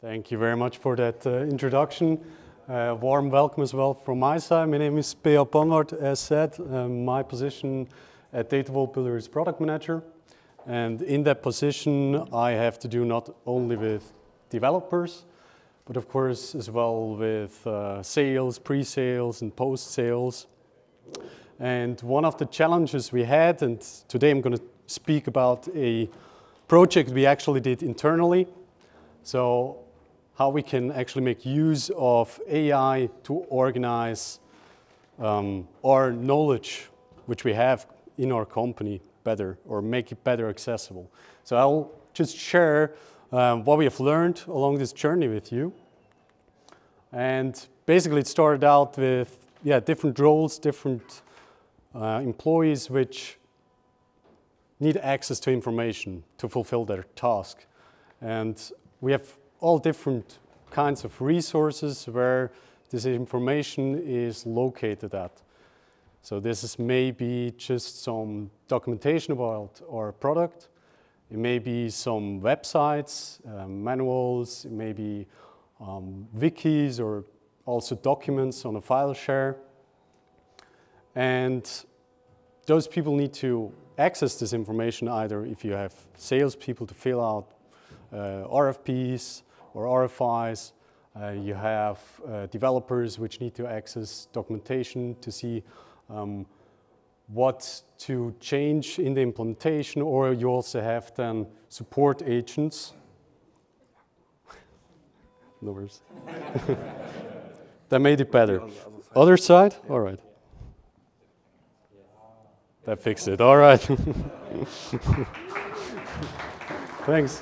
Thank you very much for that introduction. Warm welcome as well from my side. My name is Bannwart, as said. My position at Datavault Builder is product manager. And in that position, I have to do not only with developers, but of course as well with sales, pre-sales and post-sales. And one of the challenges we had, and today I'm going to speak about a project we actually did internally. So how we can actually make use of AI to organize our knowledge, which we have in our company better, or make it better accessible. So I'll just share what we have learned along this journey with you. And basically it started out with different roles, different employees which need access to information to fulfill their task. And we have all different kinds of resources where this information is located at. So this is maybe just some documentation about our product. It may be some websites, manuals, it may be wikis or also documents on a file share. And those people need to access this information either if you have salespeople to fill out RFPs or RFIs, you have developers which need to access documentation to see what to change in the implementation, or you also have then support agents. No worries. That made it better. Other side? All right. That fixed it. All right. Thanks.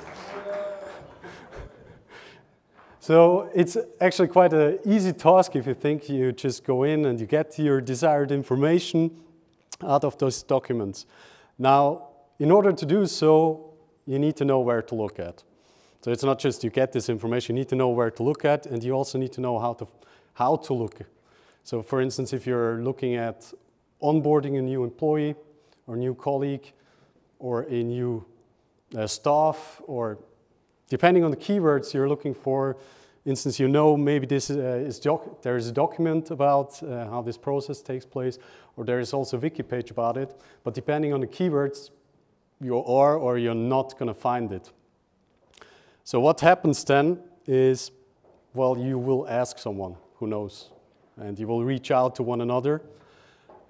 So it's actually quite an easy task if you think you just go in and you get your desired information out of those documents. Now, in order to do so, you need to know where to look at. So it's not just you get this information, you need to know where to look at, and you also need to know how to look. So for instance, if you're looking at onboarding a new employee or new colleague or a new staff, or depending on the keywords you're looking for, instance, you know maybe this there is a document about how this process takes place, or there is also a wiki page about it, but depending on the keywords, you are or you're not going to find it. So what happens then is, well, you will ask someone who knows, and you will reach out to one another.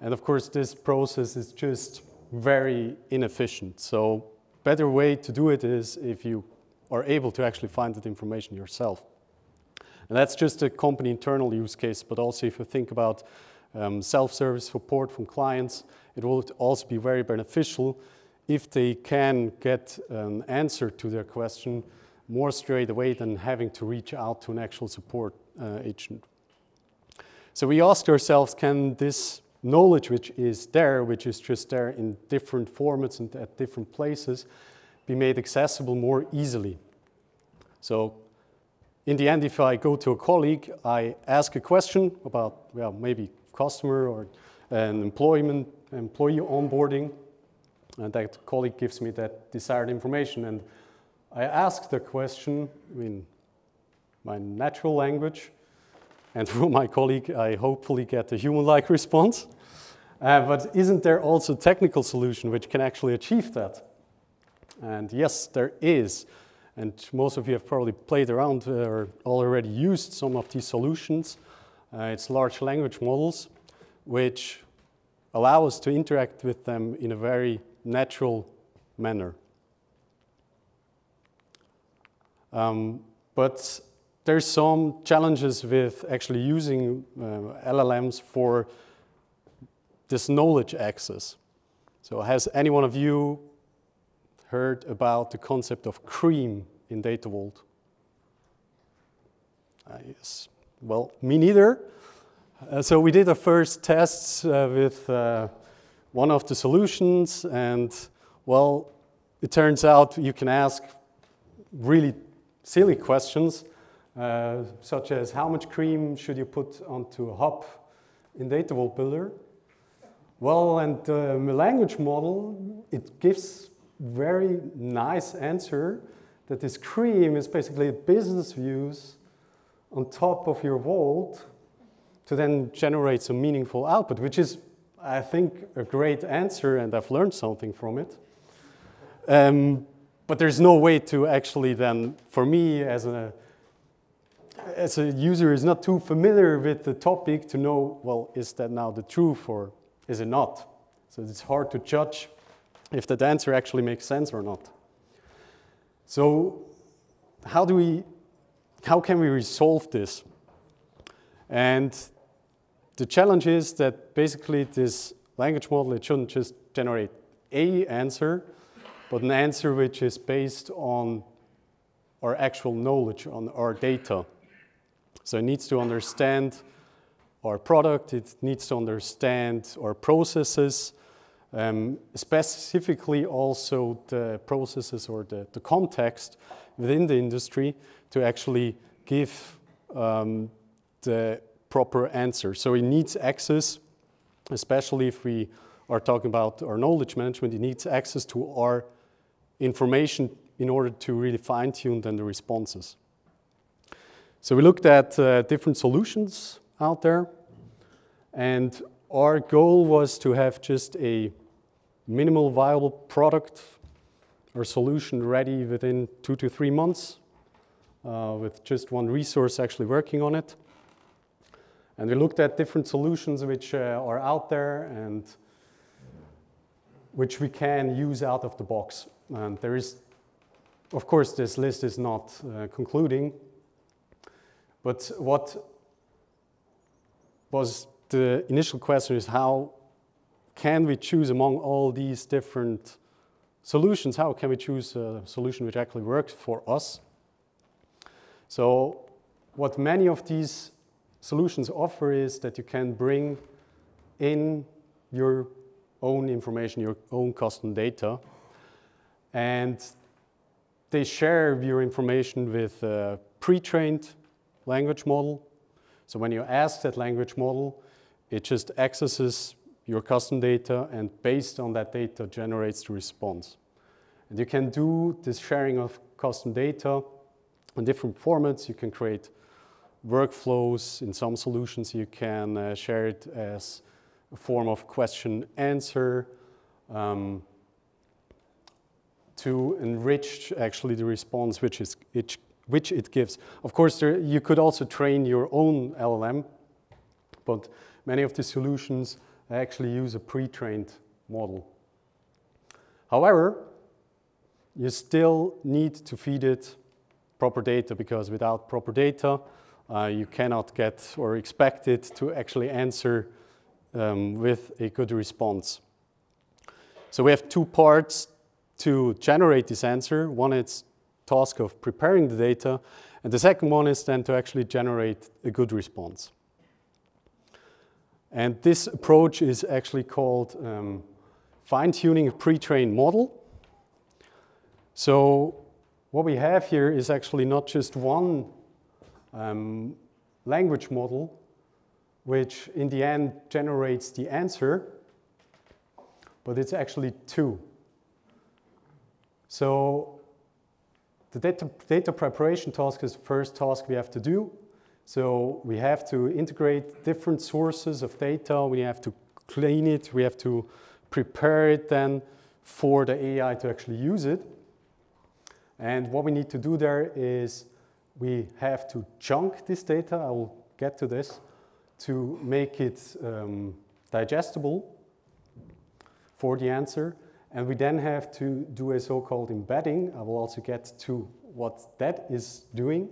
And of course, this process is just very inefficient. So better way to do it is if you are able to actually find that information yourself. And that's just a company internal use case, but also if you think about self-service support from clients, it will also be very beneficial if they can get an answer to their question more straight away than having to reach out to an actual support agent. So we asked ourselves, can this knowledge which is just there in different formats and at different places, be made accessible more easily? So in the end, if I go to a colleague, I ask a question about, well, maybe customer or an employee onboarding, and that colleague gives me that desired information. And I ask the question in my natural language, and from my colleague, I hopefully get a human-like response. But isn't there also a technical solution which can actually achieve that? And yes, there is. And most of you have probably played around or already used some of these solutions. It's large language models which allow us to interact with them in a very natural manner. But there's some challenges with actually using LLMs for this knowledge access. So has any one of you heard about the concept of cream in Datavault? Yes. Well, me neither. So we did our first tests with one of the solutions, and well, it turns out you can ask really silly questions, such as how much cream should you put onto a hop in Datavault Builder? Well, and the language model, it gives very nice answer that this cream is basically business views on top of your vault to then generate some meaningful output, which is, I think, a great answer, and I've learned something from it. But there's no way to actually then, for me as a user who is not too familiar with the topic, to know, well, is that now the truth or is it not? So it's hard to judge if that answer actually makes sense or not. So how can we resolve this? And the challenge is that basically this language model, it shouldn't just generate an answer, but an answer which is based on our actual knowledge, on our data. So it needs to understand our product, it needs to understand our processes, specifically also the processes or the context within the industry to actually give the proper answer. So it needs access, especially if we are talking about our knowledge management, it needs access to our information in order to really fine-tune then the responses. So we looked at different solutions out there, and our goal was to have just a minimal viable product or solution ready within 2 to 3 months with just one resource actually working on it. And we looked at different solutions which are out there and which we can use out of the box. And there is, of course, this list is not concluding, but what was the initial question is how can we choose among all these different solutions? How can we choose a solution which actually works for us? So what many of these solutions offer is that you can bring in your own information, your own custom data, and they share your information with a pre-trained language model. So when you ask that language model, it just accesses your custom data and based on that data generates the response. And you can do this sharing of custom data in different formats. You can create workflows. In some solutions, you can share it as a form of question-answer to enrich actually the response which it gives. Of course, you could also train your own LLM, but many of the solutions actually use a pre-trained model. However, you still need to feed it proper data, because without proper data, you cannot get or expect it to actually answer with a good response. So we have 2 parts to generate this answer. One is task of preparing the data, and the second one is then to actually generate a good response. And this approach is actually called fine-tuning a pre-trained model. So what we have here is actually not just one language model, which in the end generates the answer, but it's actually 2. So the data preparation task is the first task we have to do. So we have to integrate different sources of data. We have to clean it. We have to prepare it then for the AI to actually use it. And what we need to do there is we have to chunk this data. I will get to this, to make it digestible for the answer. And we then have to do a so-called embedding. I will also get to what that is doing.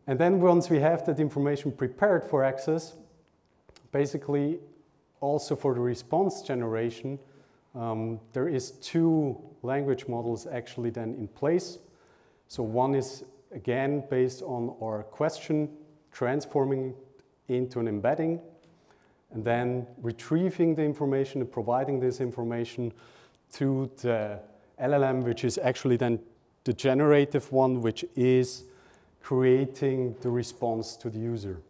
And then once we have that information prepared for access, basically also for the response generation, there is 2 language models actually then in place. So one is again based on our question, transforming it into an embedding, and then retrieving the information and providing this information to the LLM, which is actually then the generative one, which is creating the response to the user.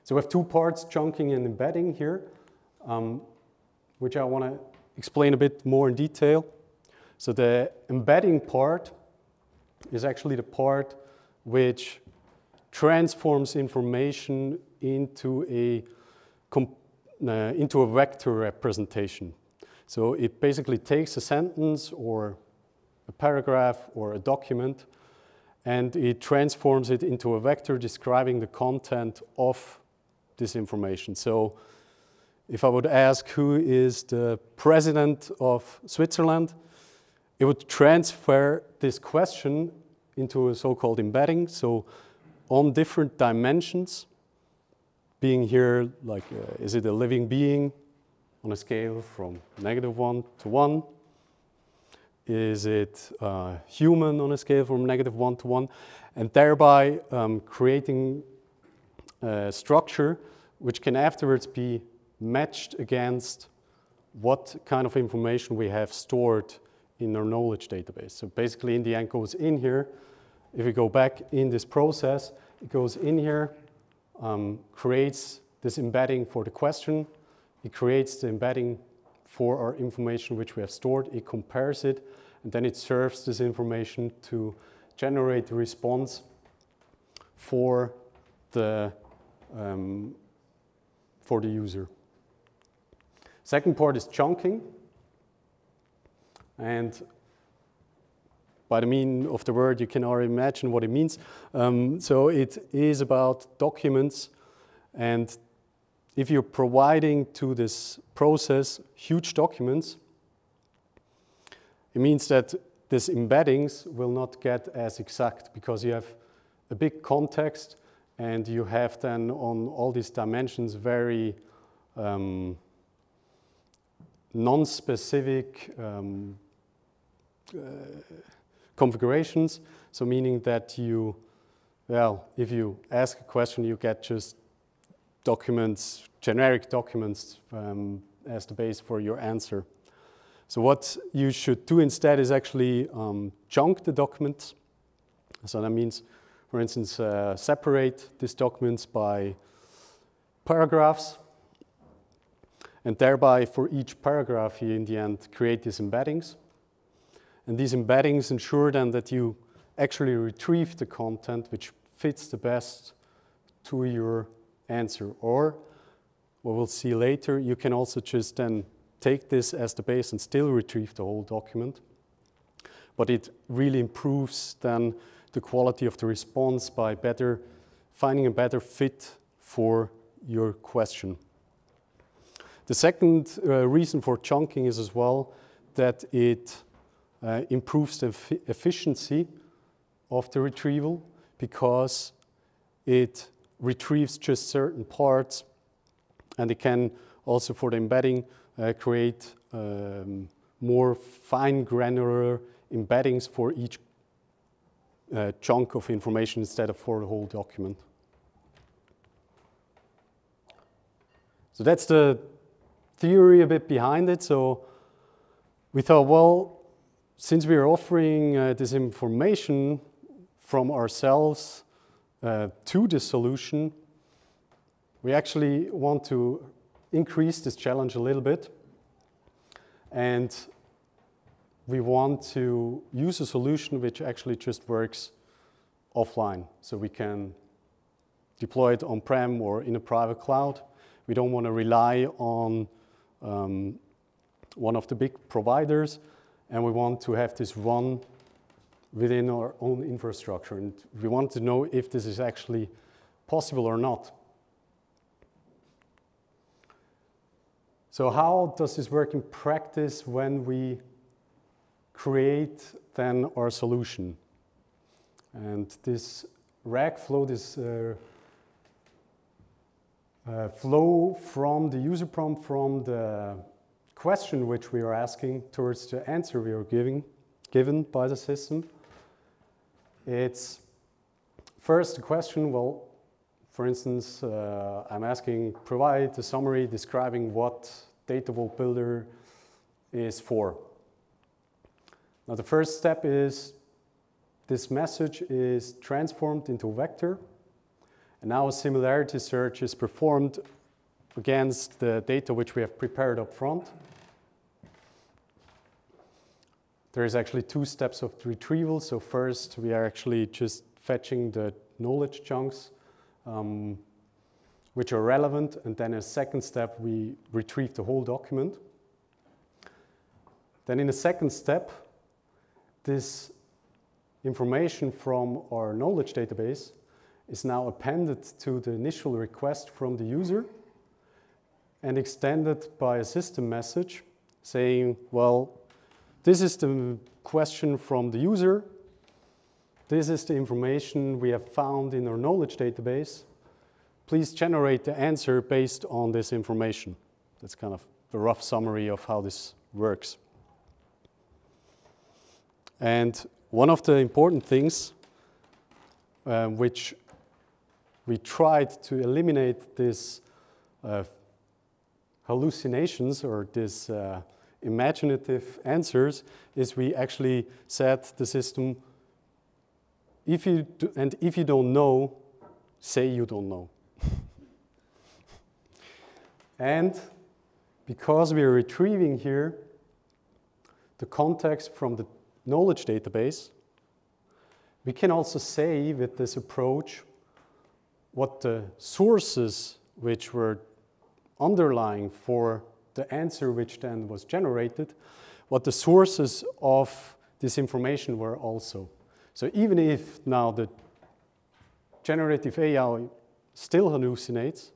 So we have 2 parts, chunking and embedding here, which I want to explain a bit more in detail. So the embedding part is actually the part which transforms information into a vector representation. So it basically takes a sentence or a paragraph or a document and it transforms it into a vector describing the content of this information. So if I would ask who is the president of Switzerland, it would transfer this question into a so-called embedding. So on different dimensions, being here like, is it a living being on a scale from -1 to 1? Is it human on a scale from -1 to 1? And thereby creating a structure which can afterwards be matched against what kind of information we have stored in our knowledge database. So basically in the end goes in here. If we go back in this process, it goes in here, creates this embedding for the question. It creates the embedding for our information which we have stored. It compares it, and then it serves this information to generate a response for the user. Second part is chunking. And by the meaning of the word, you can already imagine what it means. So it is about documents. And if you're providing to this process huge documents, it means that these embeddings will not get as exact because you have a big context and you have then on all these dimensions very non-specific configurations. So meaning that you, well, if you ask a question, you get just documents, generic documents as the base for your answer. So what you should do instead is actually chunk the documents. So that means, for instance, separate these documents by paragraphs. And thereby, for each paragraph, you in the end create these embeddings. And these embeddings ensure then that you actually retrieve the content which fits the best to your answer. Or, what we'll see later, you can also just then take this as the base and still retrieve the whole document. But it really improves then the quality of the response by finding a better fit for your question. The second reason for chunking is as well that it improves the efficiency of the retrieval because it retrieves just certain parts, and it can also, for the embedding, create more fine granular embeddings for each chunk of information instead of for the whole document. So that's the theory a bit behind it. So we thought, well, since we are offering this information from ourselves to the solution, we actually want to increase this challenge a little bit. And we want to use a solution which actually just works offline. So we can deploy it on-prem or in a private cloud. We don't want to rely on one of the big providers, and we want to have this run within our own infrastructure. And we want to know if this is actually possible or not. So how does this work in practice when we create then our solution? And this RAG flow, this flow from the user prompt, from the question which we are asking towards the answer we are given by the system. It's first the question, well, for instance, I'm asking, provide a summary describing what Datavault Builder is for. Now the first step is this message is transformed into a vector. And now a similarity search is performed against the data which we have prepared up front. there is actually two steps of retrieval. So first, we are actually just fetching the knowledge chunks which are relevant, and then a second step, we retrieve the whole document. Then in the second step, this information from our knowledge database is now appended to the initial request from the user and extended by a system message saying, well, this is the question from the user. This is the information we have found in our knowledge database. Please generate the answer based on this information. That's kind of a rough summary of how this works. And one of the important things which we tried to eliminate this hallucinations or this imaginative answers is we actually said the system, if you don't know, say you don't know. And because we are retrieving here the context from the knowledge database, we can also say with this approach what the sources which were underlying for the answer which then was generated, what the sources of this information were also. So even if now the generative AI still hallucinates,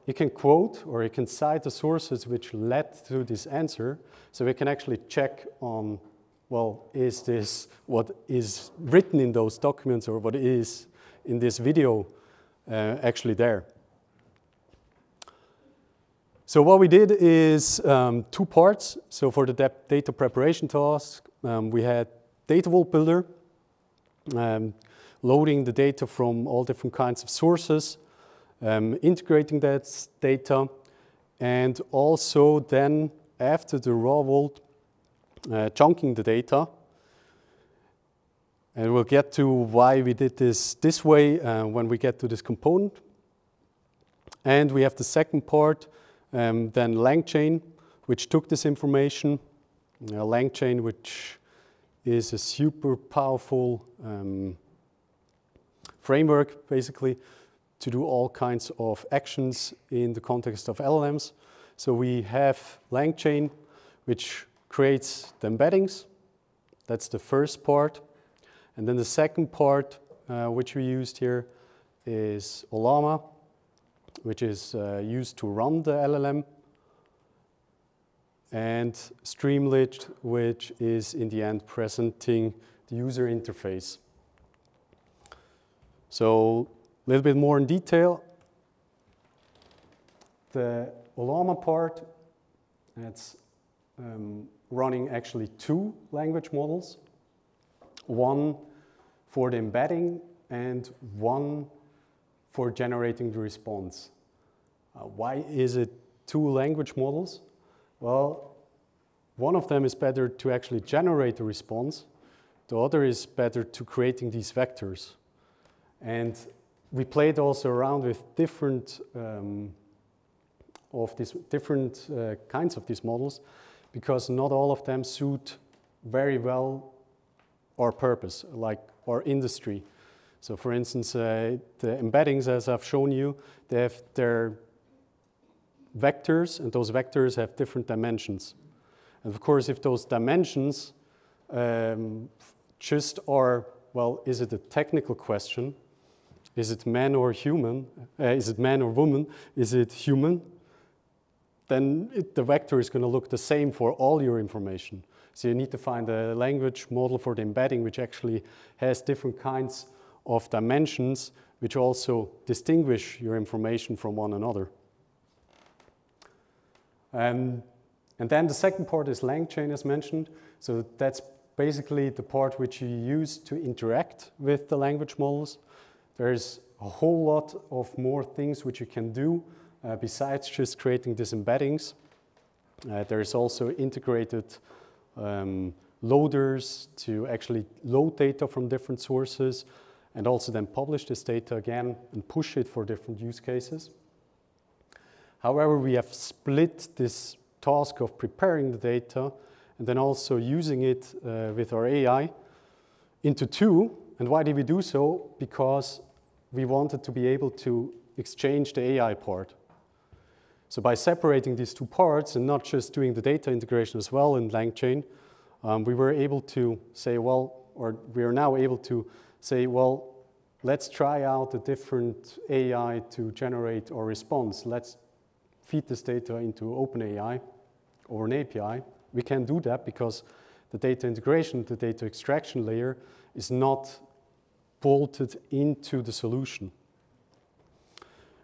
you can quote or you can cite the sources which led to this answer, so we can actually check on, well, is this what is written in those documents or what is in this video actually there? So what we did is two parts. So for the data preparation task, we had Datavault Builder, loading the data from all different kinds of sources, integrating that data, and also then after the raw vault, chunking the data. And we'll get to why we did this way when we get to this component. And we have the second part, then LangChain, which took this information. LangChain, which is a super powerful framework, basically, to do all kinds of actions in the context of LLMs. So we have LangChain, which creates the embeddings. That's the first part. And then the second part, which we used here, is Ollama, which is used to run the LLM, and Streamlit, which is in the end presenting the user interface. So a little bit more in detail. The Ollama part, that's running actually two language models, one for the embedding and one for generating the response. Why is it two language models? Well, one of them is better to actually generate the response. The other is better to creating these vectors. And we played also around with different kinds of these models, because not all of them suit very well our purpose, like our industry. So for instance, the embeddings, as I've shown you, they have their vectors, and those vectors have different dimensions. And of course, if those dimensions just are, well, is it a technical question? Is it man or human? Is it man or woman? Is it human? Then the vector is going to look the same for all your information. So you need to find a language model for the embedding which actually has different kinds of dimensions which also distinguish your information from one another. And then the second part is LangChain, as mentioned. So that's basically the part which you use to interact with the language models. There's a whole lot of more things which you can do besides just creating these embeddings. There's also integrated loaders to actually load data from different sources and also then publish this data again and push it for different use cases. However, we have split this task of preparing the data and then also using it with our AI into two. And why did we do so? Because we wanted to be able to exchange the AI part. So by separating these two parts and not just doing the data integration as well in LangChain, we were able to say, well, or we are now able to say, well, let's try out a different AI to generate our response. Let's feed this data into OpenAI or an API. We can do that because the data integration, the data extraction layer is not bolted into the solution.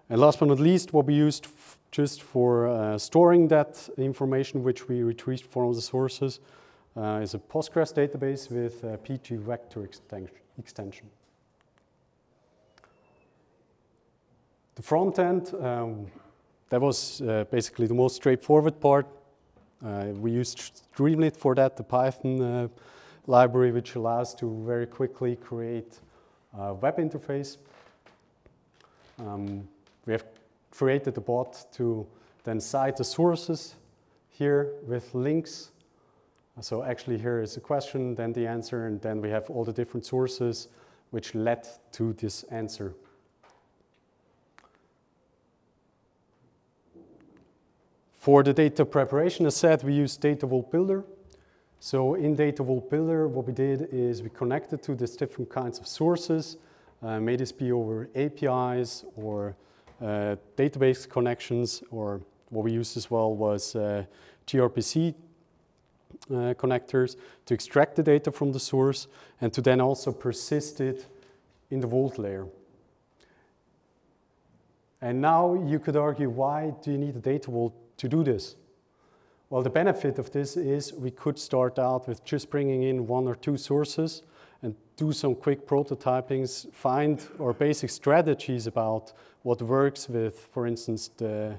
And last but not least, what we used just for storing that information which we retrieved from the sources is a Postgres database with a PG vector extension. The front end, that was basically the most straightforward part. We used Streamlit for that, the Python library, which allows to very quickly create a web interface. We have created a bot to then cite the sources here with links. So actually here is a question, then the answer, and then we have all the different sources which led to this answer. For the data preparation, as said, we use Datavault Builder. So in Datavault Builder, what we did is we connected to these different kinds of sources, may this be over APIs or database connections, or what we used as well was gRPC connectors to extract the data from the source and to then also persist it in the Vault layer. And now you could argue, why do you need a data vault to do this? Well, the benefit of this is we could start out with just bringing in one or two sources and do some quick prototypings, find our basic strategies about what works with, for instance, the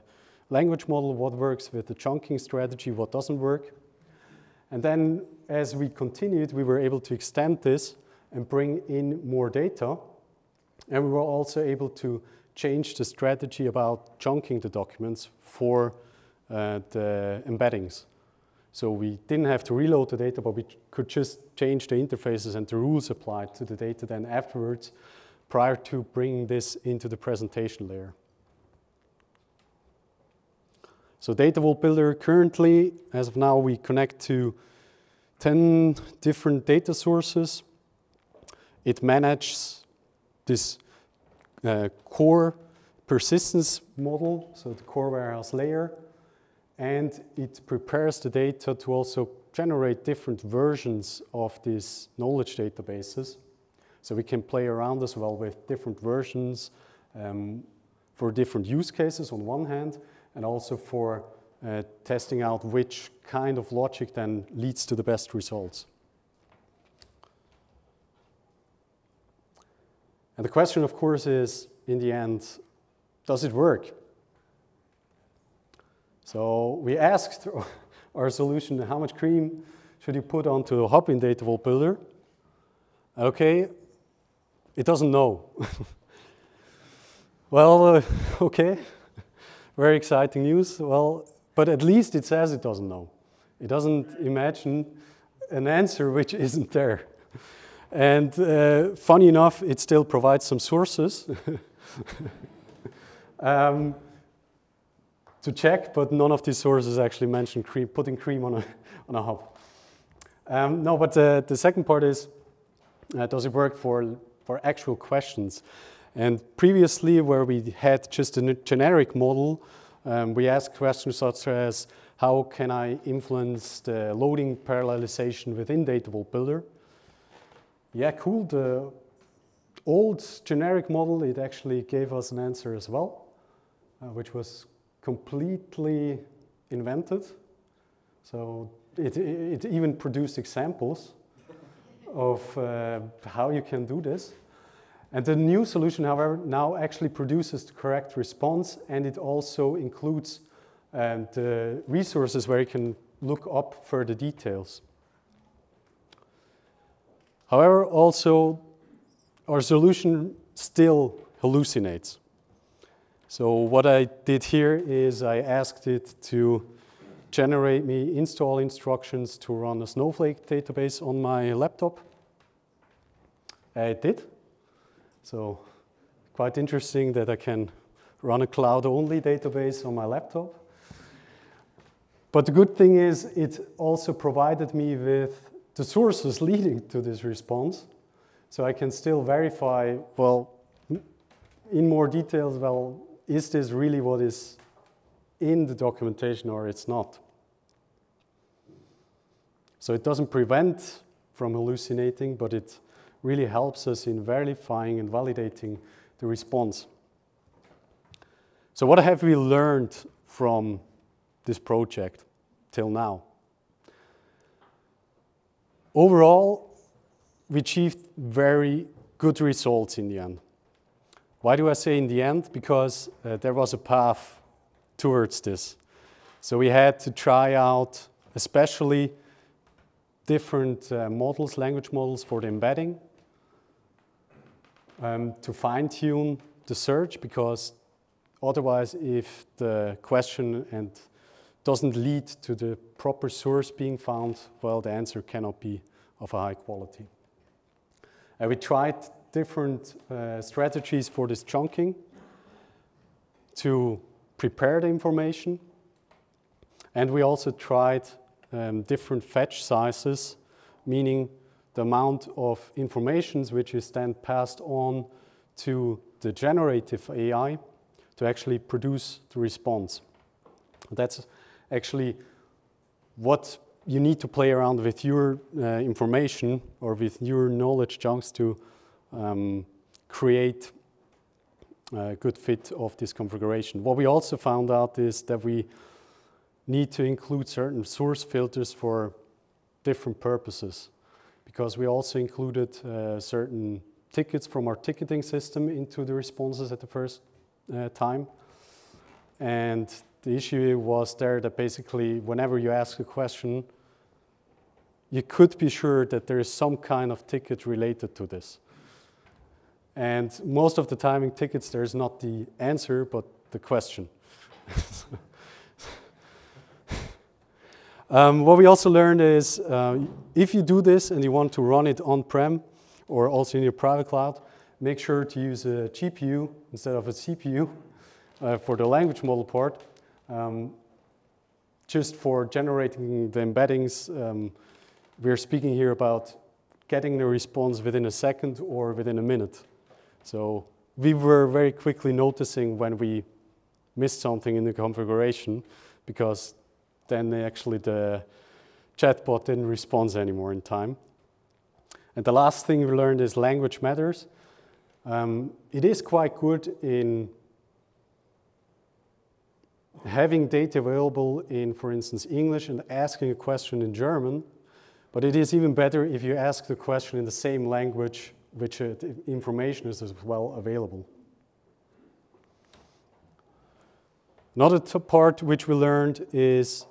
language model, what works with the chunking strategy, what doesn't work. And then as we continued, we were able to extend this and bring in more data. And we were also able to change the strategy about chunking the documents for the embeddings. So we didn't have to reload the data, but we could just change the interfaces and the rules applied to the data then afterwards, prior to bringing this into the presentation layer. So Datavault Builder currently, as of now, we connect to 10 different data sources. It manages this core persistence model, so the core warehouse layer, and it prepares the data to also generate different versions of these knowledge databases. So we can play around as well with different versions for different use cases on one hand, and also for testing out which kind of logic then leads to the best results. And the question, of course, is, in the end, does it work? So we asked our solution, how much cream should you put onto a hub in Datavault Builder? Okay, it doesn't know. Well, okay, very exciting news. Well, but at least it says it doesn't know. It doesn't imagine an answer which isn't there. And funny enough, it still provides some sources to check, but none of these sources actually mention cream, putting cream on a hub. No, but the second part is, does it work for actual questions? And previously, where we had just a generic model, we asked questions such as, how can I influence the loading parallelization within Datavault Builder? Yeah, cool. The old generic model, it actually gave us an answer as well, which was completely invented. So it even produced examples of how you can do this. And the new solution, however, now actually produces the correct response, and it also includes the resources where you can look up further details. However, also, our solution still hallucinates. So what I did here is I asked it to generate me install instructions to run a Snowflake database on my laptop. It did. So quite interesting that I can run a cloud-only database on my laptop. But the good thing is it also provided me with the sources leading to this response. So I can still verify, well, in more details, well, is this really what is in the documentation or it's not? So it doesn't prevent from hallucinating, but it really helps us in verifying and validating the response. So what have we learned from this project till now? Overall, we achieved very good results in the end. Why do I say in the end? Because there was a path towards this. So we had to try out especially different models, language models for the embedding, to fine-tune the search, because otherwise if the question doesn't lead to the proper source being found, well, the answer cannot be of a high quality. We tried different strategies for this chunking to prepare the information. And we also tried different fetch sizes, meaning the amount of information which is then passed on to the generative AI to actually produce the response. That's actually what you need to play around with your information or with your knowledge chunks to create a good fit of this configuration. What we also found out is that we need to include certain source filters for different purposes, because we also included certain tickets from our ticketing system into the responses at the first time. And the issue was there that basically whenever you ask a question, you could be sure that there is some kind of ticket related to this. And most of the time in tickets, there's not the answer, but the question. What we also learned is if you do this and you want to run it on-prem or also in your private cloud, make sure to use a GPU instead of a CPU for the language model part. Just for generating the embeddings, we're speaking here about getting the response within a second or within a minute. So we were very quickly noticing when we missed something in the configuration, because then actually the chatbot didn't respond anymore in time. And the last thing we learned is language matters. It is quite good in having data available in, for instance, English and asking a question in German, but it is even better if you ask the question in the same language which the information is as well available. Another part which we learned is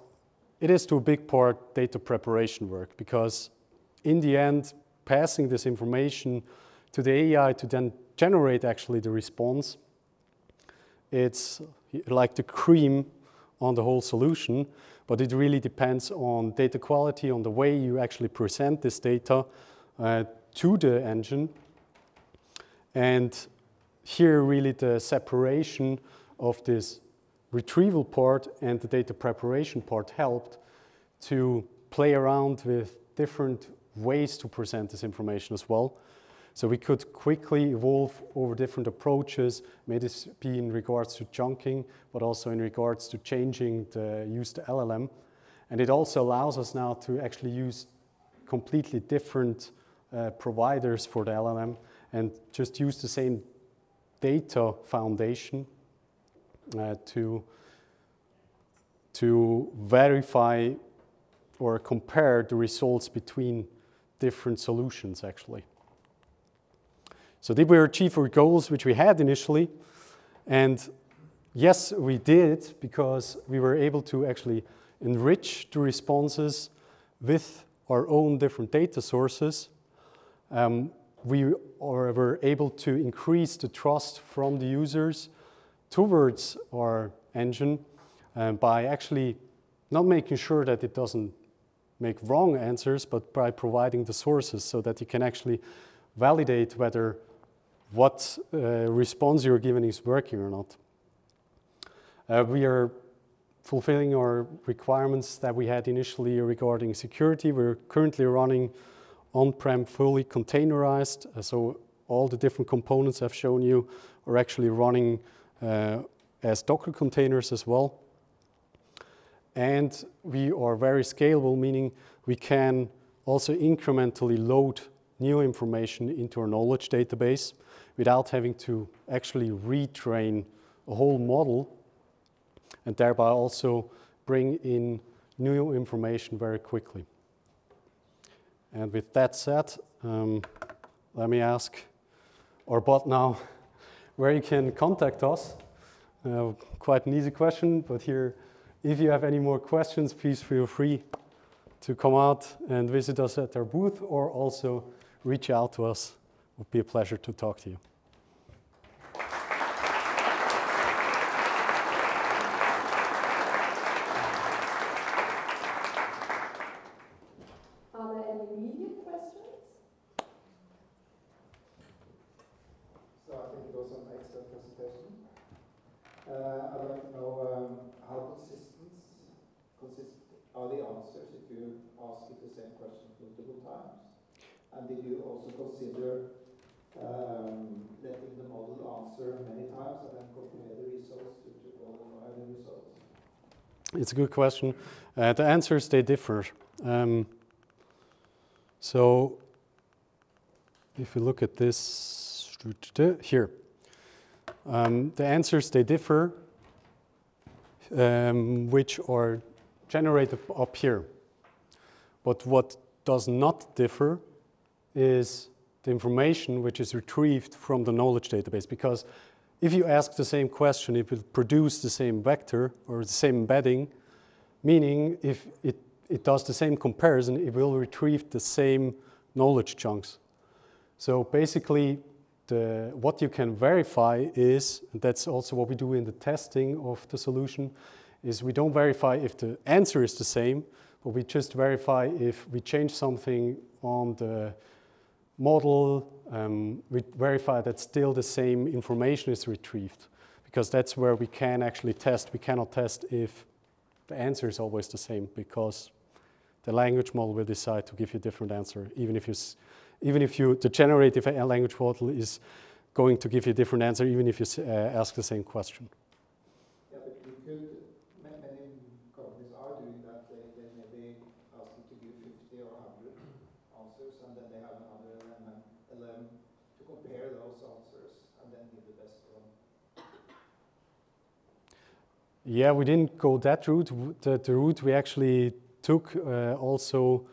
it is to a big part data preparation work, because in the end, passing this information to the AI to then generate actually the response, it's like the cream on the whole solution, but it really depends on data quality, on the way you actually present this data to the engine. And here really the separation of this retrieval part and the data preparation part helped to play around with different ways to present this information as well. So we could quickly evolve over different approaches, may this be in regards to chunking, but also in regards to changing the used LLM. And it also allows us now to actually use completely different providers for the LLM and just use the same data foundation to verify or compare the results between different solutions actually. So did we achieve our goals which we had initially? And yes, we did, because we were able to actually enrich the responses with our own different data sources. We were able to increase the trust from the users towards our engine by actually not making sure that it doesn't make wrong answers, but by providing the sources so that you can actually validate whether what response you're given is working or not. We are fulfilling our requirements that we had initially regarding security. We're currently running on-prem fully containerized, so all the different components I've shown you are actually running as Docker containers as well. And we are very scalable, meaning we can also incrementally load new information into our knowledge database without having to actually retrain a whole model, and thereby also bring in new information very quickly. And with that said, let me ask our bot now where you can contact us. Quite an easy question, but here, if you have any more questions, please feel free to come out and visit us at our booth, or also reach out to us. It would be a pleasure to talk to you. Are there any immediate questions? So I think it was an excellent presentation. I'd like to know how consistent are the answers if you ask it the same question multiple times? And did you also consider letting the model answer many times and then compare the results to qualify the results? It's a good question. The answers, they differ. So if you look at this here, the answers, they differ, which are generated up here. But what does not differ is the information which is retrieved from the knowledge database. Because if you ask the same question, it will produce the same vector or the same embedding, meaning if it does the same comparison, it will retrieve the same knowledge chunks. So basically, what you can verify is, and that's also what we do in the testing of the solution, is we don't verify if the answer is the same, but we just verify if we change something on the model, we verify that still the same information is retrieved, because that's where we can actually test. We cannot test if the answer is always the same, because the language model will decide to give you a different answer, even if the generative language model is going to give you a different answer, even if you ask the same question. Yeah, but you could, many companies are doing that. They maybe ask you to give 50 or 100 answers, and then they have another LM to compare those answers, and then give the best one. Yeah, we didn't go that route. The route we actually took also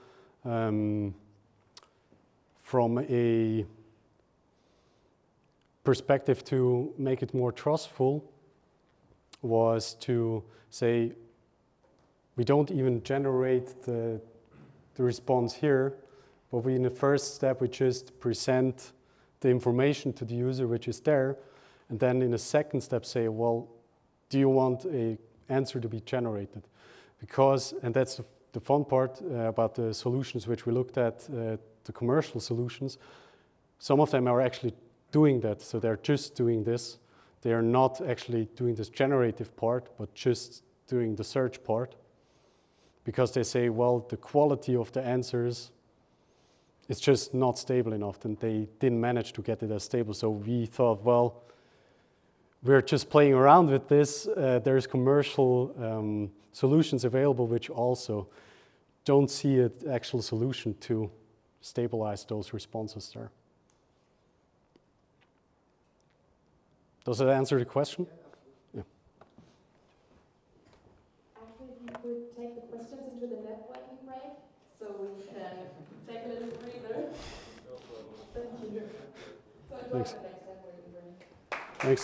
from a perspective to make it more trustful was to say we don't even generate the response here, but in the first step we just present the information to the user which is there, and then in the second step say, well, do you want an answer to be generated? Because, and that's the fun part about the solutions which we looked at, the commercial solutions, some of them are actually doing that. So they're just doing this. They are not actually doing this generative part, but just doing the search part. Because they say, well, the quality of the answers is just not stable enough, and they didn't manage to get it as stable. So we thought, well, we're just playing around with this. There's commercial solutions available which also don't see an actual solution to stabilize those responses there. Does that answer the question? Yeah. Actually, if you could take the questions into the networking break, so we can take a little breather. Thank you. So enjoy the next networking break. Thanks.